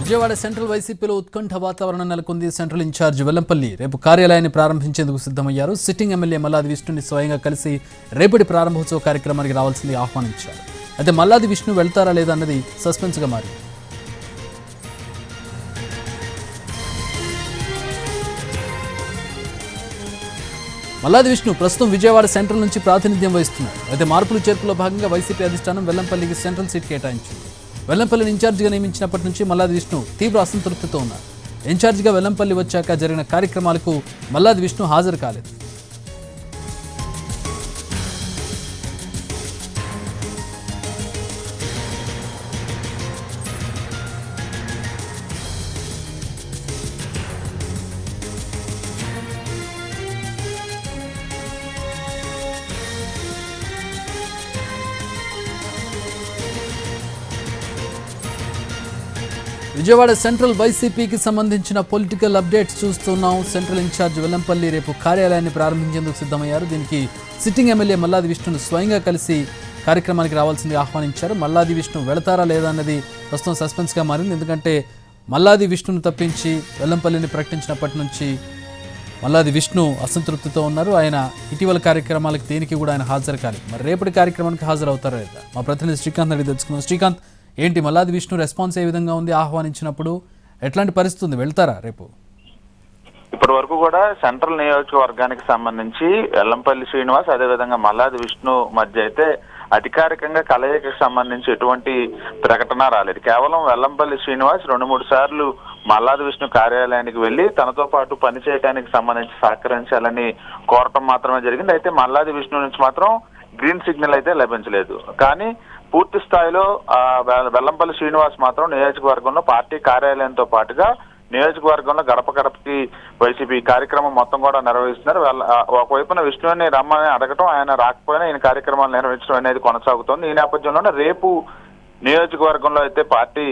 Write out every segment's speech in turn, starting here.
Vijayawada central వైసీపీలో ఉత్కంఠ వాతావరణం నెలకొంది. సెంట్రల్ ఇన్ఛార్జ్ వెల్లంపల్లి రేపు కార్యాలయాన్ని ప్రారంభించేందుకు సిద్ధమయ్యారు. సిట్టింగ్ ఎమ్మెల్యే మల్లాది విష్ణుని స్వయంగా కలిసి రేపటి ప్రారంభోత్సవ కార్యక్రమానికి రావాల్సింది ఆహ్వానించారు. అయితే మల్లాది విష్ణు వెళ్తారా లేదా అన్నది సస్పెన్స్గా మారింది. మల్లాది విష్ణు ప్రస్తుతం విజయవాడ సెంట్రల్ నుంచి ప్రాతినిధ్యం వహిస్తున్నారు. అయితే మార్పులు చేర్పులో భాగంగా వైసీపీ అధిష్టానం వెల్లంపల్లికి సెంట్రల్ సీట్ కేటాయించింది. వెల్లంపల్లిని ఇన్ఛార్జిగా నియమించినప్పటి నుంచి మల్లాది విష్ణు తీవ్ర అసంతృప్తితో ఉన్నారు. ఇన్ఛార్జిగా వెల్లంపల్లి వచ్చాక జరిగిన కార్యక్రమాలకు మల్లాది విష్ణు హాజరు కాలేదు. విజయవాడ సెంట్రల్ వైసీపీకి సంబంధించిన పొలిటికల్ అప్డేట్స్ చూస్తున్నాం. సెంట్రల్ ఇన్ఛార్జ్ వెల్లంపల్లి రేపు కార్యాలయాన్ని ప్రారంభించేందుకు సిద్ధమయ్యారు. దీనికి సిట్టింగ్ ఎమ్మెల్యే మల్లాది విష్ణును స్వయంగా కలిసి కార్యక్రమానికి రావాల్సింది ఆహ్వానించారు. మల్లాది విష్ణు వెళతారా లేదా అన్నది ప్రస్తుతం సస్పెన్స్గా మారింది. ఎందుకంటే మల్లాది విష్ణును తప్పించి వెల్లంపల్లిని ప్రకటించినప్పటి నుంచి మల్లాది విష్ణు అసంతృప్తితో ఉన్నారు. ఆయన ఇటీవల కార్యక్రమాలకు దేనికి కూడా ఆయన హాజరు కాలేదు. మరి రేపటి కార్యక్రమానికి హాజరవుతారా లేదా మా ప్రతినిధి శ్రీకాంత్ అడిగి తెలుసుకుందాం. శ్రీకాంత్, ఏంటి మల్లాది విష్ణు రెస్పాన్స్ ఏ విధంగా ఉంది? ఆహ్వానించినప్పుడు ఎట్లాంటి పరిస్థితి ఉంది? వెళ్తారా రేపు? ఇప్పటి వరకు కూడా సెంట్రల్ నియోజకవర్గానికి సంబంధించి వెల్లంపల్లి శ్రీనివాస్ అదేవిధంగా మల్లాది విష్ణు మధ్య అయితే అధికారికంగా కలయికకు సంబంధించి ఎటువంటి ప్రకటన రాలేదు. కేవలం వెల్లంపల్లి శ్రీనివాస్ 2-3 సార్లు మల్లాది విష్ణు కార్యాలయానికి వెళ్లి తనతో పాటు పనిచేయడానికి సంబంధించి సహకరించాలని కోరటం మాత్రమే జరిగింది. అయితే మల్లాది విష్ణు నుంచి మాత్రం గ్రీన్ సిగ్నల్ అయితే లభించలేదు. కానీ పూర్తి స్థాయిలో వెల్లంపల్లి శ్రీనివాస్ మాత్రం నియోజకవర్గంలో పార్టీ కార్యాలయంతో పాటుగా నియోజకవర్గంలో గడప గడపకి వైసీపీ కార్యక్రమం మొత్తం కూడా నిర్వహిస్తున్నారు. ఒకవైపున విష్ణుని రమ్మని అడగటం, ఆయన రాకపోయినా ఈయన కార్యక్రమాలు నిర్వహించడం అనేది కొనసాగుతోంది. ఈ నేపథ్యంలోనే రేపు నియోజకవర్గంలో అయితే పార్టీ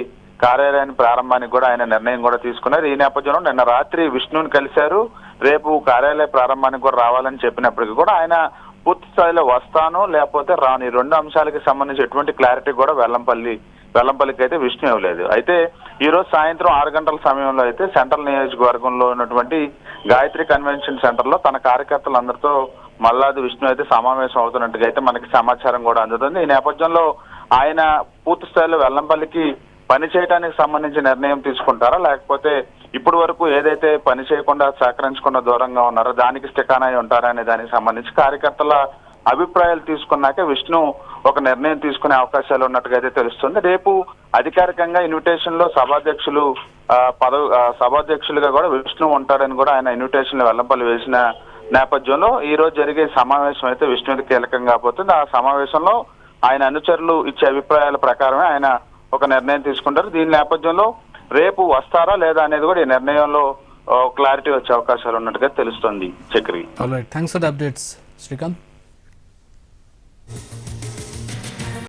కార్యాలయాన్ని ప్రారంభానికి కూడా ఆయన నిర్ణయం కూడా తీసుకున్నారు. ఈ నేపథ్యంలో నిన్న రాత్రి విష్ణుని కలిశారు. రేపు కార్యాలయ ప్రారంభానికి కూడా రావాలని చెప్పినప్పటికీ కూడా ఆయన పూర్తి స్థాయిలో వస్తాను లేకపోతే రాను, ఈ 2 అంశాలకి సంబంధించి ఎటువంటి క్లారిటీ కూడా వెల్లంపల్లికి అయితే విష్ణు ఇవ్వలేదు. అయితే ఈ రోజు సాయంత్రం 6 గంటల సమయంలో అయితే సెంట్రల్ నియోజకవర్గంలో ఉన్నటువంటి గాయత్రి కన్వెన్షన్ సెంటర్ లో తన కార్యకర్తలందరితో మల్లాది విష్ణు అయితే సమావేశం అవుతున్నట్టుగా అయితే మనకి సమాచారం కూడా అందుతుంది. ఈ నేపథ్యంలో ఆయన పూర్తి స్థాయిలో వెల్లంపల్లికి పని చేయడానికి సంబంధించి నిర్ణయం తీసుకుంటారా, లేకపోతే ఇప్పటి వరకు ఏదైతే పని చేయకుండా సహకరించకుండా దూరంగా ఉన్నారో దానికి స్టికానా ఉంటారా అనే దానికి సంబంధించి కార్యకర్తల అభిప్రాయాలు తీసుకున్నాక విష్ణు ఒక నిర్ణయం తీసుకునే అవకాశాలు ఉన్నట్టుగా అయితే తెలుస్తుంది. రేపు అధికారికంగా ఇన్విటేషన్ లో సభాధ్యక్షులుగా కూడా విష్ణు ఉంటారని కూడా ఆయన ఇన్విటేషన్ లో వెల్లంపల్లి వేసిన నేపథ్యంలో ఈ రోజు జరిగే సమావేశం అయితే విష్ణుకి కీలకం కాబోతుంది. ఆ సమావేశంలో ఆయన అనుచరులు ఇచ్చే అభిప్రాయాల ప్రకారమే ఆయన ఒక నిర్ణయం తీసుకుంటారు. దీని నేపథ్యంలో రేపు వస్తారా లేదా అనేది కూడా ఈ నిర్ణయంలో క్లారిటీ వచ్చే అవకాశాలు ఉన్నట్టుగా తెలుస్తుంది. Chakri, thanks for the updates Srikanth.